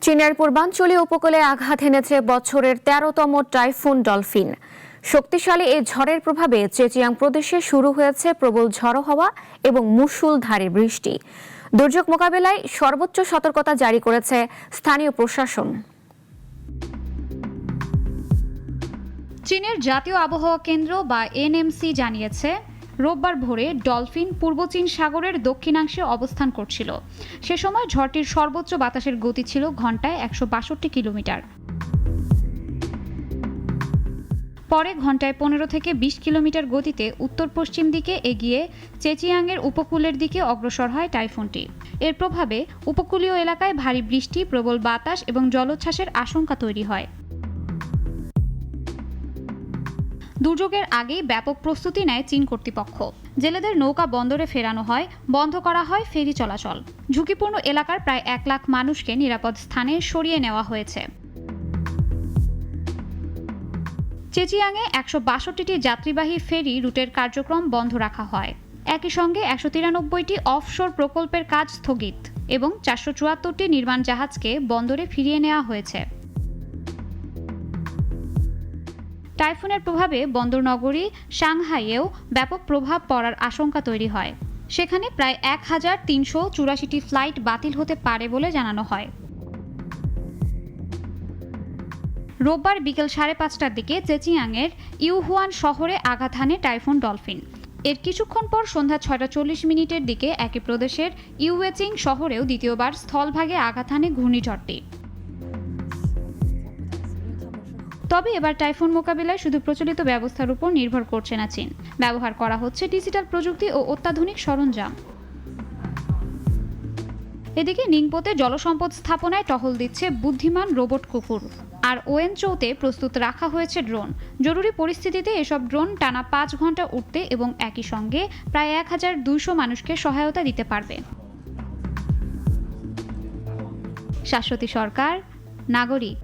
চীনের পূর্বাঞ্চলীয় উপকূলে আঘাত এনেছে বছরের ১৩তম টাইফুন ডলফিন। শক্তিশালী এই ঝড়ের প্রভাবে জেজিয়াং প্রদেশে শুরু হয়েছে প্রবল ঝড়ো হওয়া এবং মুষলধারে বৃষ্টি। দুর্যোগ মোকাবেলায় সর্বোচ্চ সতর্কতা জারি করেছে স্থানীয় প্রশাসন। চীনের জাতীয় আবহাওয়া কেন্দ্র বা এনএমসি জানিয়েছে, রোববার ভোরে ডলফিন পূর্ব চীন সাগরের দক্ষিণাংশে অবস্থান করছিল। সে সময় ঝড়টির সর্বোচ্চ বাতাসের গতি ছিল ঘন্টায় ১৬২ কিলোমিটার। পরে ঘন্টায় ১৫ থেকে ২০ কিলোমিটার গতিতে উত্তর পশ্চিম দিকে এগিয়ে চেচিয়াংয়ের উপকূলের দিকে অগ্রসর হয় টাইফুনটি। এর প্রভাবে উপকূলীয় এলাকায় ভারী বৃষ্টি, প্রবল বাতাস এবং জলোচ্ছ্বাসের আশঙ্কা তৈরি হয়। দুর্যোগের আগেই ব্যাপক প্রস্তুতি নেয় চীন কর্তৃপক্ষ। জেলেদের নৌকা বন্দরে ফেরানো হয়, বন্ধ করা হয় ফেরি চলাচল। ঝুঁকিপূর্ণ এলাকার প্রায় ১ লাখ মানুষকে নিরাপদ স্থানে সরিয়ে নেওয়া হয়েছে। চেচিয়াংয়ে ১৬২টি যাত্রীবাহী ফেরি রুটের কার্যক্রম বন্ধ রাখা হয়। একই সঙ্গে ১৯৩টি অফশোর প্রকল্পের কাজ স্থগিত এবং ৪৭৪টি নির্মাণ জাহাজকে বন্দরে ফিরিয়ে নেওয়া হয়েছে। টাইফুনের প্রভাবে বন্দরনগরী সাংহাইয়েও ব্যাপক প্রভাব পড়ার আশঙ্কা তৈরি হয়। সেখানে প্রায় ১,৩৮৪টি ফ্লাইট বাতিল হতে পারে বলে জানানো হয়। রোববার বিকেল ৫:৩০টার দিকে চেচিয়াংয়ের ইউহুয়ান শহরে আঘাত হানে টাইফুন ডলফিন। এর কিছুক্ষণ পর সন্ধ্যা ৬টা ৪০ মিনিটের দিকে একই প্রদেশের ইউয়েচিং শহরেও দ্বিতীয়বার স্থলভাগে আঘাত হানে ঘূর্ণিঝড়টি। তবে এবার টাইফুন মোকাবিলায় শুধু প্রচলিত ব্যবস্থার উপর নির্ভর করছে না চীন। ব্যবহার করা হচ্ছে ডিজিটাল প্রযুক্তি ও অত্যাধুনিক সরঞ্জাম। এদিকে নিংপোতে জলসম্পদ স্থাপনায় টহল দিচ্ছে বুদ্ধিমান রোবট কুকুর। আর ওয়েনচৌতে প্রস্তুত রাখা হয়েছে ড্রোন। জরুরি পরিস্থিতিতে এসব ড্রোন টানা ৫ ঘন্টা উঠতে এবং একই সঙ্গে প্রায় ১,২০০ মানুষকে সহায়তা দিতে পারবে। শাশ্বতী সরকার, নাগরিক।